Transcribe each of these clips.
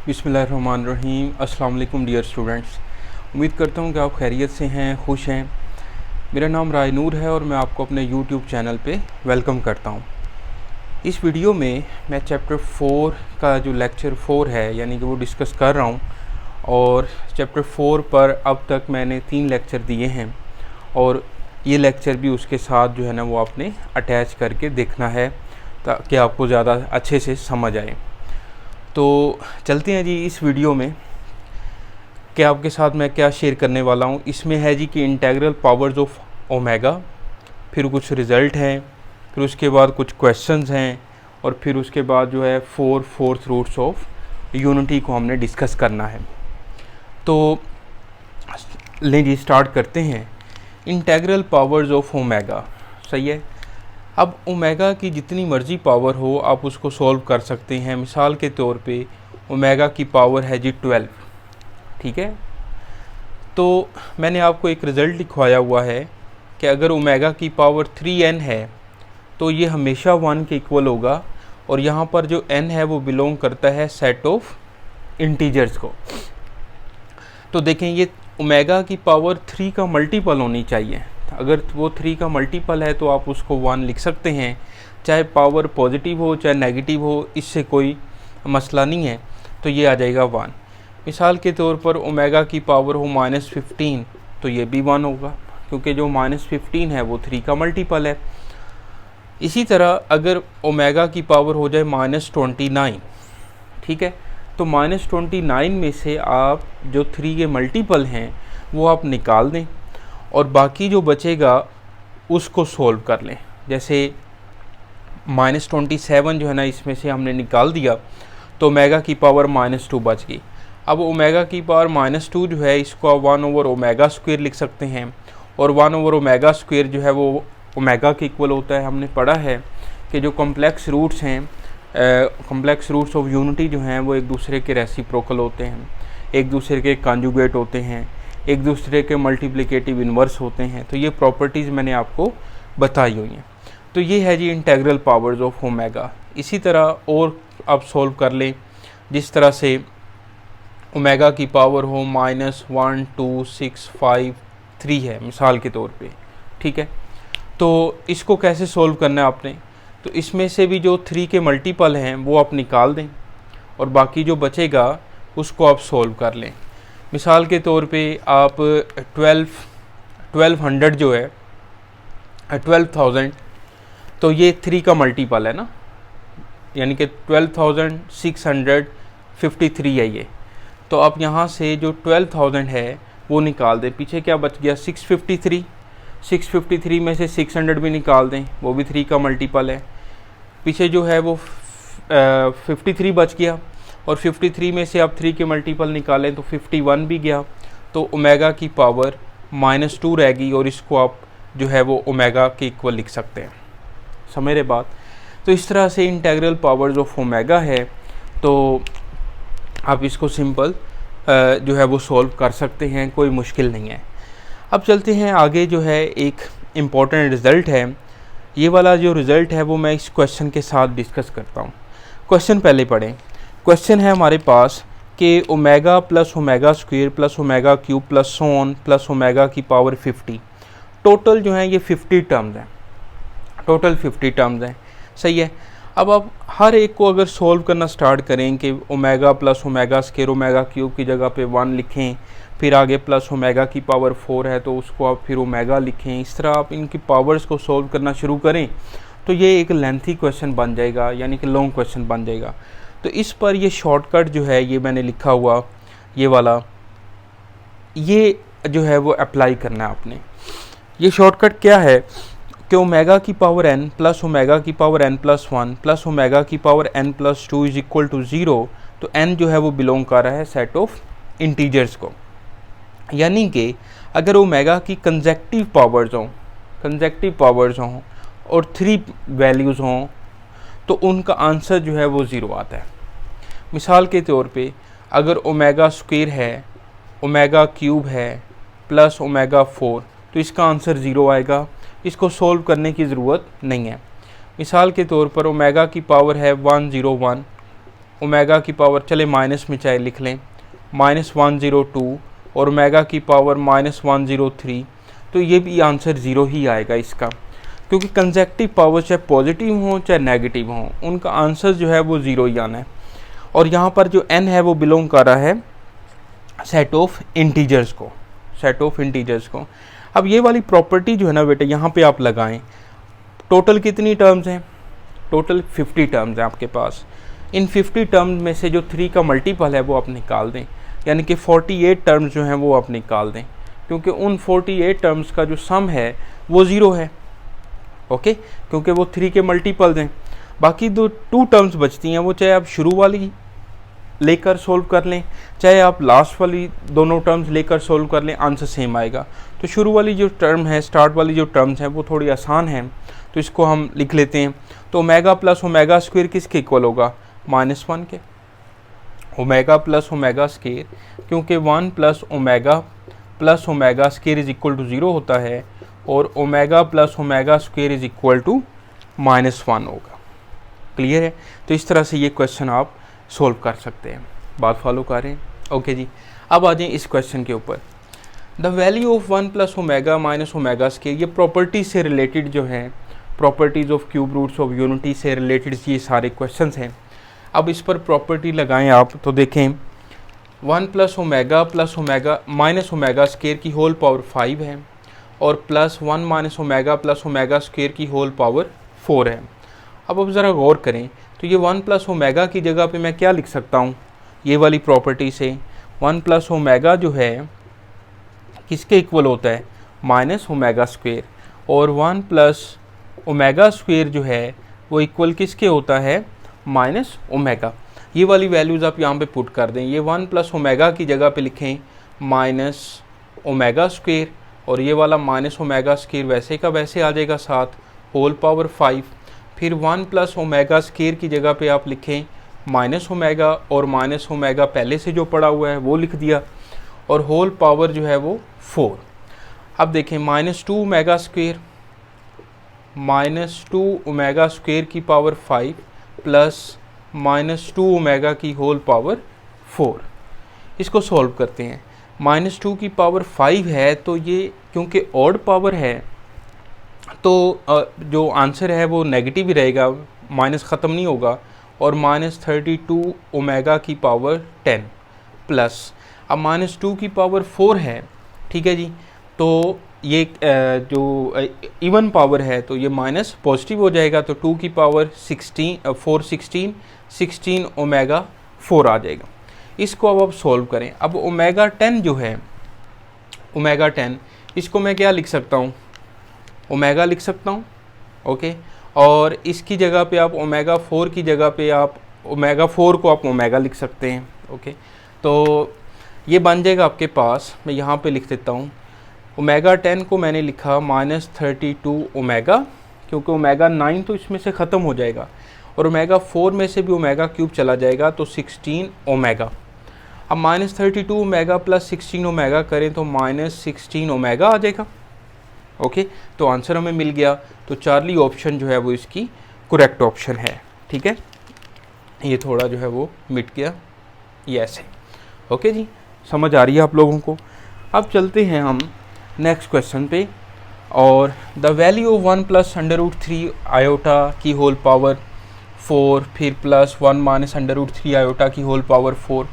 बिस्मिल्लाहिर्रहमानिर्रहीम। अस्सलाम वालेकुम डियर स्टूडेंट्स। उम्मीद करता हूँ कि आप खैरियत से हैं, खुश हैं। मेरा नाम रायनूर है और मैं आपको अपने यूट्यूब चैनल पे वेलकम करता हूँ। इस वीडियो में मैं चैप्टर 4 का जो लेक्चर 4 है यानी कि वो डिस्कस कर रहा हूँ। और चैप्टर 4 पर अब तक मैंने 3 लेक्चर दिए हैं और ये लेक्चर भी उसके साथ जो है ना वो आपने अटैच करके देखना है ताकि आपको ज़्यादा अच्छे से समझ आए। तो चलते हैं जी इस वीडियो में कि आपके साथ मैं क्या शेयर करने वाला हूँ। इसमें है जी कि इंटीग्रल पावर्स ऑफ ओमेगा, फिर कुछ रिज़ल्ट हैं, फिर उसके बाद कुछ क्वेश्चंस हैं और फिर उसके बाद जो है फोर्थ रूट्स ऑफ यूनिटी को हमने डिस्कस करना है। तो लें जी स्टार्ट करते हैं। इंटीग्रल पावर्स ऑफ ओमेगा, सही है। अब ओमेगा की जितनी मर्ज़ी पावर हो आप उसको सॉल्व कर सकते हैं। मिसाल के तौर पे ओमेगा की पावर है जी 12, ठीक है। तो मैंने आपको एक रिज़ल्ट लिखवाया हुआ है कि अगर ओमेगा की पावर 3n है तो ये हमेशा 1 के इक्वल होगा और यहाँ पर जो n है वो बिलोंग करता है सेट ऑफ इंटीजर्स को। तो देखें ये ओमेगा की पावर 3 का मल्टीपल होनी चाहिए। अगर वो 3 का मल्टीपल है तो आप उसको 1 लिख सकते हैं, चाहे पावर पॉजिटिव हो चाहे नेगेटिव हो, इससे कोई मसला नहीं है। तो ये आ जाएगा 1। मिसाल के तौर पर ओमेगा की पावर हो -15 तो ये भी 1 होगा क्योंकि जो -15 है वो 3 का मल्टीपल है। इसी तरह अगर ओमेगा की पावर हो जाए -29, ठीक है, तो -29 में से आप जो 3 के मल्टीपल हैं वो आप निकाल दें और बाकी जो बचेगा उसको सोल्व कर लें। जैसे -27 जो है ना इसमें से हमने निकाल दिया तो ओमेगा की पावर -2 बच गई। अब ओमेगा की पावर -2 जो है इसको आप 1/ओमेगा² लिख सकते हैं और 1/ओमेगा² जो है वो ओमेगा के इक्वल होता है। हमने पढ़ा है कि जो कॉम्प्लेक्स रूट्स हैं, कॉम्प्लेक्स रूट्स ऑफ यूनिटी जो हैं वो एक दूसरे के रेसिप्रोकल होते हैं, एक दूसरे के कॉन्जुगेट होते हैं, एक दूसरे के मल्टीप्लिकेटिव इन्वर्स होते हैं। तो ये प्रॉपर्टीज़ मैंने आपको बताई हुई हैं। तो ये है जी इंटीग्रल पावर्स ऑफ ओमेगा। इसी तरह और आप सॉल्व कर लें, जिस तरह से ओमेगा की पावर हो -1 2 6 5 3 है मिसाल के तौर पे, ठीक है। तो इसको कैसे सॉल्व करना है आपने, तो इसमें से भी जो 3 के मल्टीपल हैं वो आप निकाल दें और बाकी जो बचेगा उसको आप सॉल्व कर लें। मिसाल के तौर पे आप 1200 जो है 12,000 तो ये 3 का मल्टीपल है ना, यानी कि 12,653 है ये। तो आप यहाँ से जो 12,000 है वो निकाल दें। पीछे क्या बच गया 653 में से 600 भी निकाल दें, वो भी 3 का मल्टीपल है। पीछे जो है वो 53 बच गया और 53 में से आप 3 के मल्टीपल निकालें तो 51 भी गया। तो ओमेगा की पावर -2 रहेगी और इसको आप जो है वो ओमेगा के इक्वल लिख सकते हैं। समझ रहे बात। तो इस तरह से इंटीग्रल पावर्स ऑफ ओमेगा है, तो आप इसको सिंपल जो है वो सॉल्व कर सकते हैं, कोई मुश्किल नहीं है। अब चलते हैं आगे। जो है एक इम्पॉर्टेंट रिज़ल्ट है, ये वाला जो रिज़ल्ट है वो मैं इस क्वेश्चन के साथ डिस्कस करता हूँ। क्वेश्चन पहले पढ़ें। क्वेश्चन है हमारे पास कि omega plus omega plus omega plus so on plus omega की पावर 50, टोटल जो है ये 50 टर्म्स हैं, टोटल 50 टर्म्स हैं, सही है। अब आप हर एक को अगर सॉल्व करना स्टार्ट करें कि ओमेगा प्लस ओमेगा² ओमेगा³ की जगह पे 1 लिखें, फिर आगे प्लस ओमेगा की पावर 4 है तो उसको आप फिर ओमेगा लिखें, इस तरह आप इनकी पावर्स को सॉल्व करना शुरू करें तो ये एक लेंथी क्वेश्चन बन जाएगा, यानी कि लॉन्ग क्वेश्चन बन जाएगा। तो इस पर ये शॉर्टकट जो है ये मैंने लिखा हुआ, ये वाला, ये जो है वो अप्लाई करना है आपने। ये शॉर्टकट क्या है कि ओमेगा की पावर n प्लस ओमेगा की पावर n+1 प्लस ओमेगा की power n+2 is equal to 0। तो n जो है वो बिलोंग कर रहा है सेट ऑफ इंटीजर्स को, यानी कि अगर ओमेगा की कंसेक्टिव पावर्स हों और 3 वैल्यूज़ हों तो उनका आंसर जो है वो 0 आता है। मिसाल के तौर पे अगर ओमेगा² है, ओमेगा³ है प्लस ओमेगा4 तो इसका आंसर 0 आएगा। इसको सोल्व करने की ज़रूरत नहीं है। मिसाल के तौर पर ओमेगा की पावर है 101 ओमेगा की पावर, चले माइनस में चाहे लिख लें, -102 और ओमेगा की पावर -103, तो ये भी आंसर ज़ीरो ही आएगा इसका, क्योंकि कंसेक्टिव पावर चाहे पॉजिटिव हो चाहे नेगेटिव हो, उनका आंसर जो है वो ज़ीरो ही आना है। और यहाँ पर जो n है वो बिलोंग कर रहा है सेट ऑफ इंटीजर्स को, सेट ऑफ इंटीजर्स को। अब ये वाली प्रॉपर्टी जो है ना बेटा, यहाँ पे आप लगाएं। टोटल कितनी टर्म्स हैं? टोटल 50 टर्म्स हैं आपके पास। इन 50 टर्म्स में से जो 3 का मल्टीपल है वो आप निकाल दें, यानी कि 48 टर्म्स जो हैं वो आप निकाल दें, क्योंकि उन 48 टर्म्स का जो सम है वो ज़ीरो है। ओके, क्योंकि वो 3 के मल्टीपल्स हैं। बाकी जो 2 टर्म्स बचती हैं वो चाहे आप शुरू वाली लेकर सोल्व कर लें, चाहे आप लास्ट वाली दोनों टर्म्स लेकर सोल्व कर लें, आंसर सेम आएगा। तो शुरू वाली जो टर्म है, स्टार्ट वाली जो टर्म्स हैं वो थोड़ी आसान है, तो इसको हम लिख लेते हैं। तो ओमेगा प्लस ओमेगा स्क्वायर किसके इक्वल होगा? -1 के। ओमेगा प्लस ओमेगा स्क्वायर, क्योंकि 1 plus omega square is equal to 0 होता है, और omega plus omega square is equal to -1 होगा। क्लियर है? तो इस तरह से ये क्वेश्चन आप सोल्व कर सकते हैं। बात फॉलो कर रहे हैं? ओके जी, अब आ जाएं इस क्वेश्चन के ऊपर। The value of 1 plus omega minus omega square, ये प्रॉपर्टी से रिलेटेड जो है, properties of cube roots of unity से रिलेटेड ये सारे क्वेश्चंस हैं। अब इस पर प्रॉपर्टी लगाएं आप, तो देखें 1 plus omega minus omega square की होल पावर 5 है, और प्लस 1 माइनस ओमेगा स्क्वायर की होल पावर 4 है। अब ज़रा गौर करें, तो ये 1 प्लस ओमेगा की जगह पे मैं क्या लिख सकता हूँ? ये वाली प्रॉपर्टी से 1 प्लस ओमेगा जो है किसके इक्वल होता है? माइनस ओमेगा स्क्वायर, और 1 प्लस ओमेगा स्क्वायर जो है वो इक्वल किसके होता है? Minus omega. ये वाली वैल्यूज़ आप यहाँ पे पुट कर दें। ये 1 प्लस ओमेगा की जगह पे लिखें माइनस ओमेगा स्क्वायर, और ये वाला माइनस ओमेगा स्क्वायर वैसे का वैसे आ जाएगा साथ, होल पावर 5। फिर 1 प्लस ओमेगा स्क्वायर की जगह पे आप लिखें माइनस ओमेगा, और माइनस ओमेगा पहले से जो पड़ा हुआ है वो लिख दिया, और होल पावर जो है वो 4। अब देखें -2 ओमेगा स्क्वायर, -2 ओमेगा स्क्वायर की पावर 5 प्लस -2 ओमेगा की होल पावर 4। इसको सॉल्व करते हैं। -2 की पावर 5 है, तो ये क्योंकि ऑड पावर है तो जो आंसर है वो नेगेटिव ही रहेगा, माइनस ख़त्म नहीं होगा, और -32 ओमेगा की पावर 10 प्लस, अब -2 की पावर 4 है, ठीक है जी। तो ये जो इवन पावर है तो ये माइनस पॉजिटिव हो जाएगा, तो 2 की पावर 16 ओमेगा 4 आ जाएगा। इसको अब सॉल्व करें। अब ओमेगा 10 जो है, ओमेगा 10, इसको मैं क्या लिख सकता हूँ? ओमेगा लिख सकता हूँ। ओके, और इसकी जगह पे आप ओमेगा 4 की जगह पे आप ओमेगा 4 को आप ओमेगा लिख सकते हैं। ओके, तो ये बन जाएगा आपके पास, मैं यहाँ पे लिख देता हूँ। ओमेगा 10 को मैंने लिखा -32 ओमेगा, क्योंकि ओमेगा 9 तो इसमें से ख़त्म हो जाएगा, और ओमेगा 4 में से भी ओमेगा क्यूब चला जाएगा, तो 16 ओमेगा। अब -32 ओमेगा प्लस 16 ओमेगा करें तो -16 ओमेगा आ जाएगा। ओके, तो आंसर हमें मिल गया। तो चार्ली ऑप्शन जो है वो इसकी करेक्ट ऑप्शन है। ठीक है, ये थोड़ा जो है वो मिट गया, ये ऐसे। ओके जी, समझ आ रही है आप लोगों को? अब चलते हैं हम नेक्स्ट क्वेश्चन पे। और the value of 1 plus √3 iota की होल पावर 4, फिर प्लस 1 माइनस √3 आयोटा की होल पावर 4।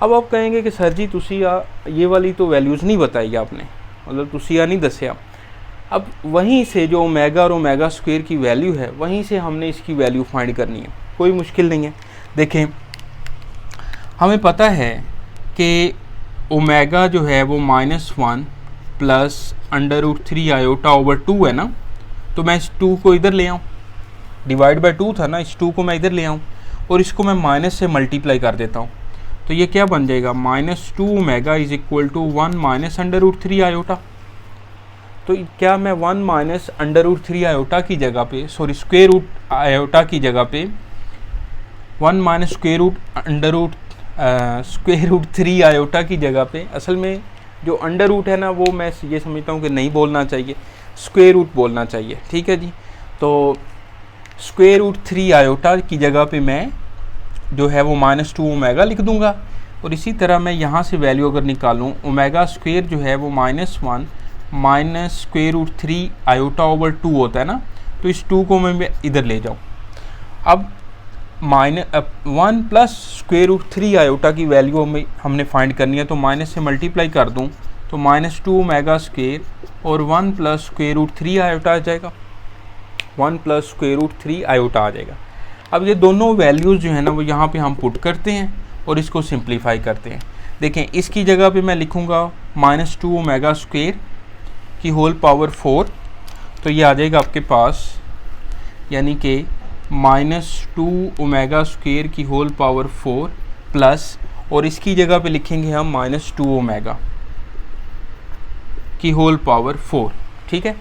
अब आप कहेंगे कि सर जी तुसी ये वाली तो वैल्यूज़ नहीं बताई आपने, मतलब तुसी नहीं दसिया। अब वहीं से जो ओमेगा और ओमेगा स्क्वायर की वैल्यू है, वहीं से हमने इसकी वैल्यू फाइंड करनी है, कोई मुश्किल नहीं है। देखें, हमें पता है कि ओमेगा जो है वो -1 प्लस √3 आयोटा ओवर 2 है ना, तो मैं इस 2 को इधर ले आऊँ, डिवाइड बाय 2 था ना, इस 2 को मैं इधर ले आऊँ और इसको मैं माइनस से मल्टीप्लाई कर देता हूँ। तो ये क्या बन जाएगा? -2 omega is equal to 1 minus √3 iota. तो क्या मैं 1 माइनस √3 आयोटा की जगह पे, सॉरी स्क्वायर रूट आयोटा की जगह पे 1 माइनस स्क्वायर रूट 3 आयोटा की जगह पे, असल में जो अंडर रूट है ना वो मैं ये समझता हूँ कि नहीं बोलना चाहिए, स्क्वायर रूट बोलना चाहिए। ठीक है जी, तो स्क्वायर रूट 3 आयोटा की जगह पे मैं जो है वो -2 ओमेगा लिख दूंगा। और इसी तरह मैं यहाँ से वैल्यू अगर निकालूँ, ओमेगा स्क्वेयर जो है वो -1 माइनस √3 आयोटा ओवर 2 होता है ना, तो इस 2 को मैं इधर ले जाऊँ। अब -1 प्लस √3 आयोटा की वैल्यू हमने फाइंड करनी है, तो माइनस से मल्टीप्लाई कर दूँ तो -2 ओमेगा स्क्वेयर और 1 प्लस √3 आयोटा आ जाएगा, 1 प्लस √3 आयोटा आ जाएगा। अब ये दोनों वैल्यूज़ जो है ना वो यहाँ पे हम पुट करते हैं और इसको सिंप्लीफाई करते हैं। देखें, इसकी जगह पे मैं लिखूँगा -2 ओमेगा स्क्वेयर की होल पावर 4, तो ये आ जाएगा आपके पास, यानी कि -2 ओमेगा स्क्वेयर की होल पावर 4 प्लस, और इसकी जगह पे लिखेंगे हम -2 ओमेगा की होल पावर 4। ठीक है,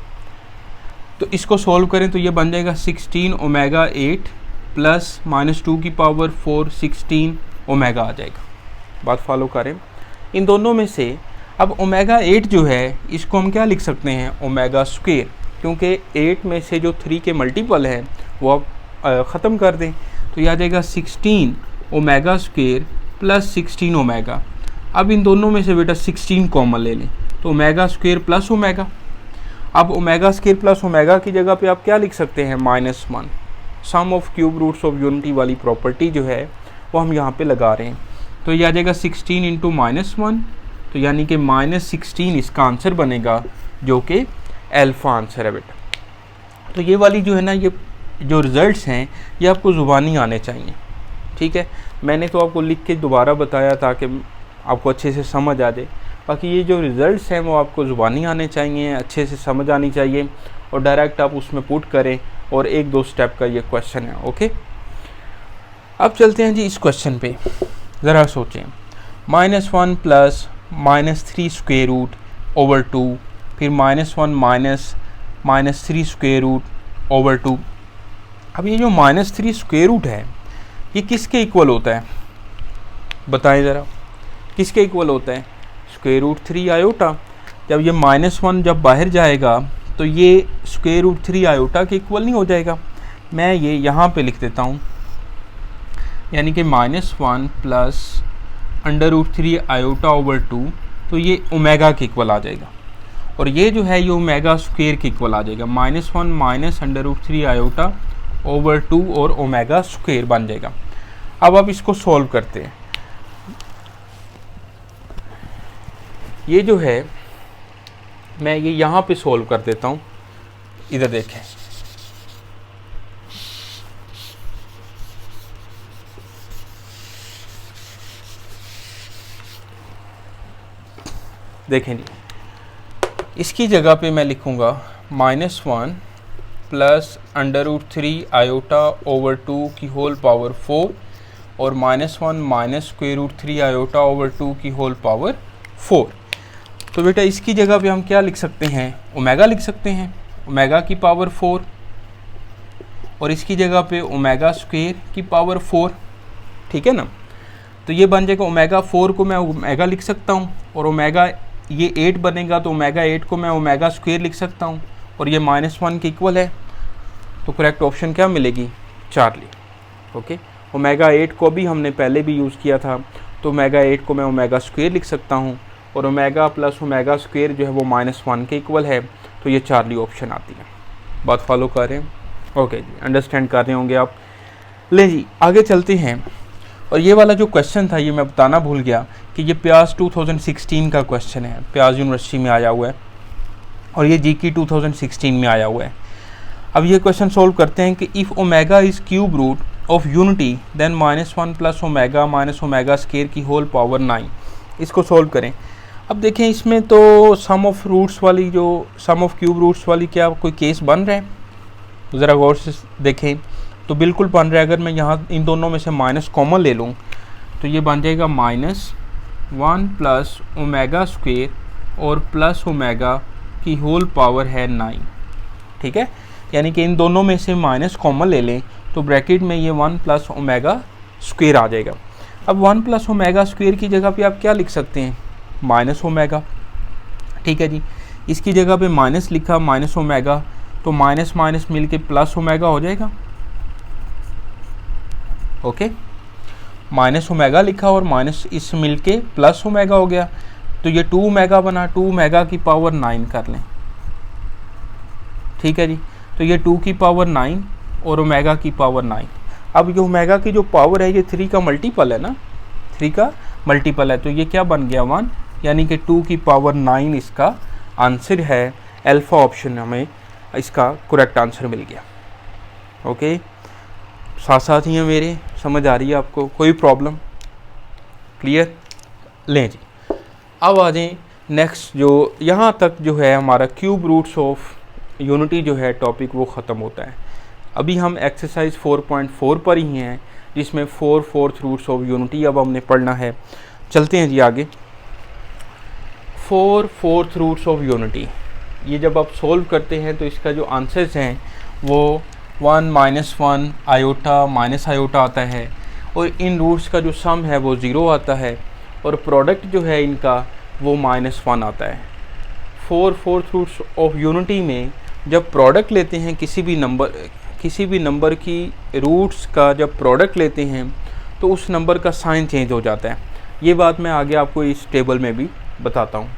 तो इसको सॉल्व करें तो ये बन जाएगा 16 ओमेगा 8 प्लस -2 की पावर 4 16 ओमेगा आ जाएगा। बात फॉलो करें इन दोनों में से। अब ओमेगा 8 जो है इसको हम क्या लिख सकते हैं, ओमेगा स्क्वेयर, क्योंकि 8 में से जो 3 के मल्टीपल हैं वो आप ख़त्म कर दें, तो यह आ जाएगा 16 ओमेगा स्क्वेयर प्लस 16 ओमेगा। अब इन दोनों में से बेटा 16 कॉमन ले लें, तो ओमेगा स्क्वेयर प्लस ओमेगा। अब ओमेगा स्क्वेयर प्लस ओमेगा की जगह पे आप क्या लिख सकते हैं, -1। Sum of cube roots of unity वाली प्रॉपर्टी जो है वो हम यहाँ पे लगा रहे हैं, तो ये आ जाएगा 16 इंटू -1, तो यानी कि -16 इसका आंसर बनेगा, जो कि अल्फ़ा आंसर है बेटा। तो ये वाली जो है ना, ये जो रिज़ल्ट्स हैं ये आपको ज़ुबानी आने चाहिए। ठीक है, मैंने तो आपको लिख के दोबारा बताया ताकि आपको अच्छे से समझ आ जाए। बाकी ये जो रिज़ल्ट्स हैं वो आपको ज़ुबानी आने चाहिए, अच्छे से समझ आनी चाहिए, और डायरेक्ट आप उसमें पुट करें, और 1-2 स्टेप का ये क्वेश्चन है। ओके, अब चलते हैं जी इस क्वेश्चन पे, ज़रा सोचें। -1 प्लस -3 स्क्वेयर रूट ओवर 2, फिर -1 माइनस -3 स्क्वेयर रूट ओवर 2। अब ये जो -3 स्क्वेयर रूट है ये किसके इक्वल होता है, बताएं ज़रा, किसके इक्वल होता है, √3 आयोटा। जब ये -1 जब बाहर जाएगा तो ये √3 आयोटा के इक्वल नहीं हो जाएगा। मैं ये यहाँ पे लिख देता हूँ, यानी कि -1 प्लस √3 आयोटा ओवर 2, तो ये ओमेगा के इक्वल आ जाएगा, और ये जो है ये ओमेगा स्क्वेयर के इक्वल आ जाएगा। -1 माइनस √3 आयोटा ओवर 2 और ओमेगा स्क्वेयर बन जाएगा। अब आप इसको सॉल्व करते हैं। ये जो है मैं ये यहाँ पे सॉल्व कर देता हूँ, इधर देखें, देखें जी, इसकी जगह पे मैं लिखूँगा -1 प्लस √3 आयोटा ओवर 2 की होल पावर 4 और -1 माइनस √3 आयोटा ओवर 2 की होल पावर 4। तो बेटा इसकी जगह पे हम क्या लिख सकते हैं, ओमेगा लिख सकते हैं, ओमेगा की पावर 4, और इसकी जगह पे ओमेगा स्क्वेयर की पावर 4। ठीक है ना, तो ये बन जाएगा ओमेगा 4 को मैं ओमेगा लिख सकता हूँ, और ओमेगा ये 8 बनेगा तो ओमेगा 8 को मैं ओमेगा स्क्वेयर लिख सकता हूँ, और ये -1 के इक्वल है। तो करेक्ट ऑप्शन क्या मिलेगी, चार्ली। ओके, ओमेगा 8 को भी हमने पहले भी यूज़ किया था, तो ओमेगा 8 को मैं ओमेगा स्क्वेयर लिख सकता हूँ, और ओमेगा प्लस ओमेगा स्क्वेयर जो है वो -1 के इक्वल है, तो ये चार्ली ऑप्शन आती है। बात फॉलो कर रहे हैं, ओके जी, अंडरस्टैंड कर रहे होंगे आप। ले जी आगे चलते हैं। और ये वाला जो क्वेश्चन था ये मैं बताना भूल गया कि ये प्याज 2016 का क्वेश्चन है, प्याज यूनिवर्सिटी में आया हुआ है, और ये जीके 2016 में आया हुआ है। अब ये क्वेश्चन सोल्व करते हैं कि if omega is cube root of unity then -1 plus omega minus omega square की होल पावर 9। इसको सोल्व करें। अब देखें इसमें तो सम ऑफ रूट्स वाली, जो सम ऑफ क्यूब रूट्स वाली क्या कोई केस बन रहा है, ज़रा गौर से देखें तो बिल्कुल बन रहा है। अगर मैं यहाँ इन दोनों में से माइनस कॉमन ले लूँ तो ये बन जाएगा -1 प्लस ओमेगा स्क्वेयर और प्लस ओमेगा की होल पावर है 9। ठीक है, यानी कि इन दोनों में से माइनस कॉमन ले लें तो ब्रैकेट में ये 1 प्लस ओमेगा स्क्वेयर आ जाएगा। अब 1 प्लस ओमेगा स्क्वेयर की जगह पे आप क्या लिख सकते हैं, माइनस ओमेगा। ठीक है जी, इसकी जगह पे माइनस लिखा, माइनस ओमेगा, तो माइनस माइनस मिल के प्लस ओमेगा हो जाएगा। ओके, माइनस ओमेगा लिखा और माइनस इस मिल के प्लस ओमेगा हो गया, तो ये 2 ओमेगा बना, 2 ओमेगा की पावर 9 कर लें, ठीक है जी। तो ये 2 की पावर 9 और ओमेगा की पावर 9। अब ये ओमेगा की जो पावर है ये 3 का मल्टीपल है ना, 3 का मल्टीपल है, तो ये क्या बन गया 1, यानी कि 2 की पावर 9 इसका आंसर है। अल्फा ऑप्शन हमें इसका करेक्ट आंसर मिल गया। ओके, साथ साथ ही है मेरे, समझ आ रही है आपको, कोई प्रॉब्लम? क्लियर? लें जी, अब आ जाएं नेक्स्ट, जो यहाँ तक जो है हमारा क्यूब रूट्स ऑफ यूनिटी जो है टॉपिक वो ख़त्म होता है। अभी हम एक्सरसाइज 4.4 पर ही हैं, जिसमें 4 रूट्स ऑफ यूनिटी अब हमने पढ़ना है। चलते हैं जी आगे। 4 रूट्स ऑफ यूनिटी, ये जब आप सोल्व करते हैं तो इसका जो आंसर्स हैं वो 1 -1 आयोटा माइनस आयोटा आता है, और इन रूट्स का जो सम है वो 0 आता है, और प्रोडक्ट जो है इनका वो -1 आता है। 4 रूट्स ऑफ यूनिटी में जब प्रोडक्ट लेते हैं किसी भी नंबर की रूट्स का जब प्रोडक्ट लेते हैं तो उस नंबर का साइन चेंज हो जाता है। ये बात मैं आगे आपको इस टेबल में भी बताता हूँ।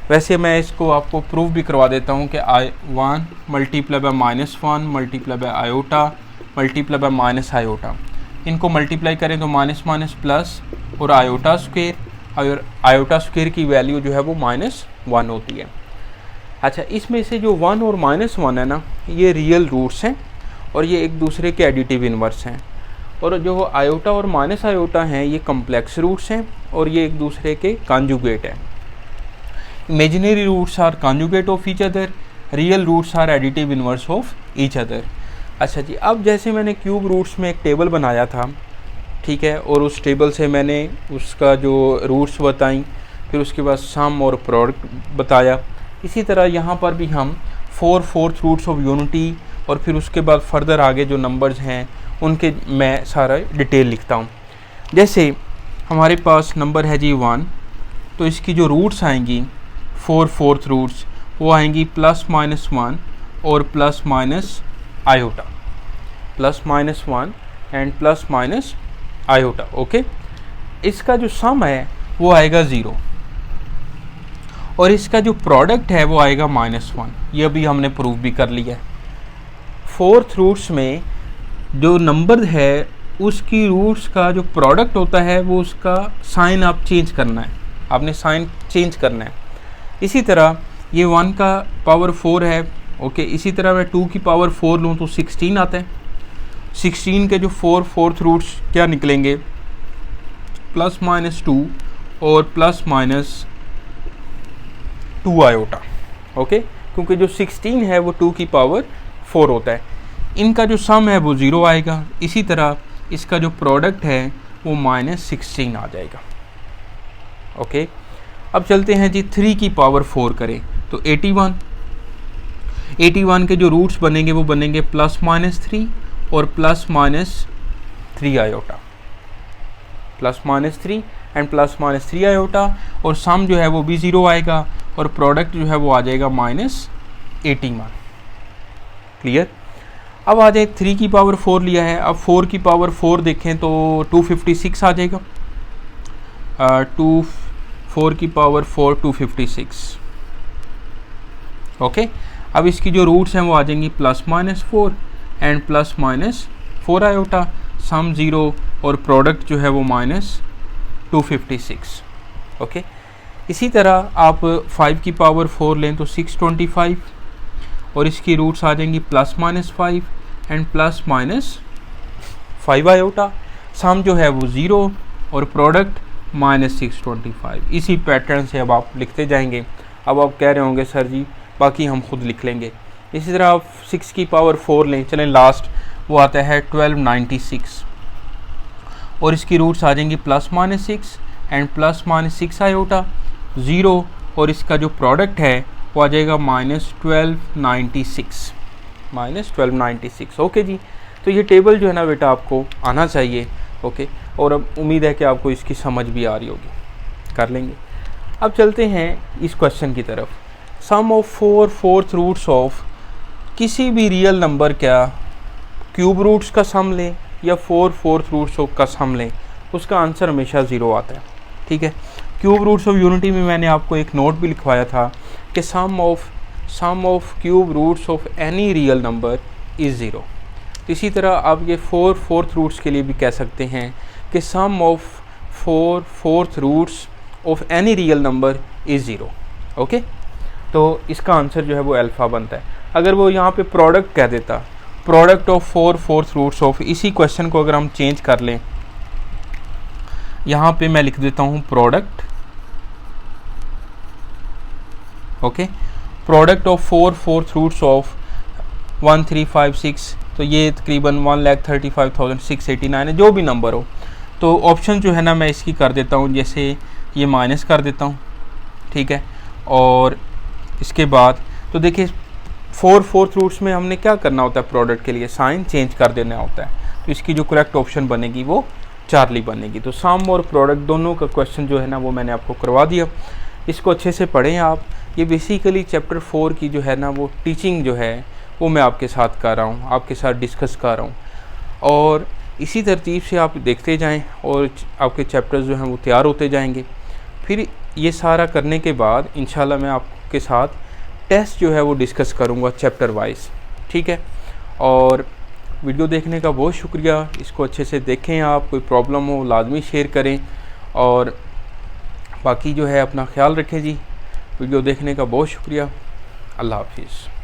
वैसे मैं इसको आपको प्रूव भी करवा देता हूँ कि I1 multiply by -1 multiply by iota multiply by minus iota, इनको मल्टीप्लाई करें तो माइनस माइनस प्लस, और आयोटा स्क्वायर की वैल्यू जो है वो -1 होती है। अच्छा, इसमें से जो 1 और -1 है ना, ये रियल रूट्स हैं और ये एक दूसरे के एडिटिव इन्वर्स हैं, और जो आयोटा और माइनस आयोटा हैं ये कम्प्लेक्स रूट्स हैं और ये एक दूसरे के कॉन्जुगेट हैं। Imaginary roots are conjugate of each other, real roots are additive inverse of each other. अच्छा जी, अब जैसे मैंने क्यूब रूट्स में एक टेबल बनाया था, ठीक है, और उस टेबल से मैंने उसका जो रूट्स बताई, फिर उसके बाद सम और प्रोडक्ट बताया, इसी तरह यहाँ पर भी हम 4 रूट्स ऑफ यूनिटी और फिर उसके बाद फर्दर आगे जो नंबर्स हैं उनके मैं सारा डिटेल लिखता हूँ। जैसे हमारे पास नंबर है जी 1, तो इसकी जो रूट्स आएंगी 4 रूट्स वो आएंगी +-1 और plus iota, +-1 and +- iota. Okay, इसका जो सम है वो आएगा 0 और इसका जो प्रोडक्ट है वो आएगा -1। ये अभी हमने प्रूव भी कर लिया है। 4 रूट्स में जो नंबर है उसकी रूट्स का जो प्रोडक्ट होता है वो उसका साइन आप चेंज करना है, आपने साइन चेंज करना है। इसी तरह ये 1 का पावर 4 है, ओके, इसी तरह मैं 2 की पावर 4 लूँ तो 16 आता है। 16 के जो 4 रूट्स क्या निकलेंगे, +-2 और +-2 आयोटा। ओके, क्योंकि जो 16 है वो 2 की पावर 4 होता है। इनका जो सम है वो 0 आएगा। इसी तरह इसका जो प्रोडक्ट है वो -16 आ जाएगा। ओके, अब चलते हैं जी 3 की पावर 4 करें तो 81 के जो रूट्स बनेंगे वो बनेंगे +-3 और +-3 आयोटा, +-3 एंड +-3 आयोटा, और सम जो है वो भी 0 आएगा और प्रोडक्ट जो है वो आ जाएगा -81। क्लियर? अब आ जाए 3 की पावर 4 लिया है, अब 4 की पावर 4 देखें तो 256 आ जाएगा। 4 की पावर 4 256। ओके, अब इसकी जो रूट्स हैं वो आ जाएंगी +-4 एंड +-4 आयोटा, सम 0 और प्रोडक्ट जो है वो -256। ओके, इसी तरह आप 5 की पावर 4 लें तो 625 और इसकी रूट्स आ जाएंगी +-5 एंड +-5 आयोटा, सम जो है वो 0 और प्रोडक्ट -625। इसी पैटर्न से अब आप लिखते जाएंगे। अब आप कह रहे होंगे सर जी बाकी हम खुद लिख लेंगे। इसी तरह आप 6 की पावर 4 लें, चलें लास्ट वो आता है 1296 और इसकी रूट्स आ जाएंगी +-6 एंड +-6 आयोटा, 0 और इसका जो प्रोडक्ट है वो आ जाएगा -1296। ओके जी, तो ये टेबल जो है ना बेटा आपको आना चाहिए। ओके, और अब उम्मीद है कि आपको इसकी समझ भी आ रही होगी, कर लेंगे। अब चलते हैं इस क्वेश्चन की तरफ। सम ऑफ 4 रूट्स ऑफ किसी भी रियल नंबर क्या क्यूब रूट्स का सम लें या 4 रूट्स ऑफ का सम लें, उसका आंसर हमेशा 0 आता है। ठीक है, क्यूब रूट्स ऑफ यूनिटी में मैंने आपको एक नोट भी लिखवाया था कि sum of cube roots of any real number is 0। इसी तरह आप ये 4 फोर्थ रूट्स के लिए भी कह सकते हैं कि sum of 4 fourth roots of any real number is 0। Okay, तो इसका आंसर जो है वो अल्फ़ा बनता है। अगर वो यहाँ पे प्रोडक्ट कह देता, product of 4 fourth roots of, इसी क्वेश्चन को अगर हम चेंज कर लें, यहाँ पे मैं लिख देता हूँ product, okay, product of 4 fourth roots of 1356, तो ये तकरीबन 1,35,689 है, जो भी नंबर हो। तो ऑप्शन जो है ना मैं इसकी कर देता हूँ, जैसे ये माइनस कर देता हूँ। ठीक है, और इसके बाद तो देखिए 4 फोर्थ रूट्स में हमने क्या करना होता है, प्रोडक्ट के लिए साइन चेंज कर देना होता है। तो इसकी जो करेक्ट ऑप्शन बनेगी वो चार्ली बनेगी। तो सम और प्रोडक्ट दोनों का क्वेश्चन जो है ना वो मैंने आपको करवा दिया। इसको अच्छे से पढ़ें आप। ये बेसिकली चैप्टर 4 की जो है ना वो टीचिंग जो है वो मैं आपके साथ कर रहा हूँ, आपके साथ डिस्कस कर रहा हूँ, और इसी तरतीब से आप देखते जाएं और आपके चैप्टर्स जो हैं वो तैयार होते जाएंगे। फिर ये सारा करने के बाद इंशाल्लाह मैं आपके साथ टेस्ट जो है वो डिस्कस करूँगा चैप्टर वाइज। ठीक है, और वीडियो देखने का बहुत शुक्रिया। इसको अच्छे से देखें आप, कोई प्रॉब्लम हो लाजमी शेयर करें, और बाकी जो है अपना ख्याल रखें जी। वीडियो देखने का बहुत शुक्रिया। अल्लाह हाफिज़।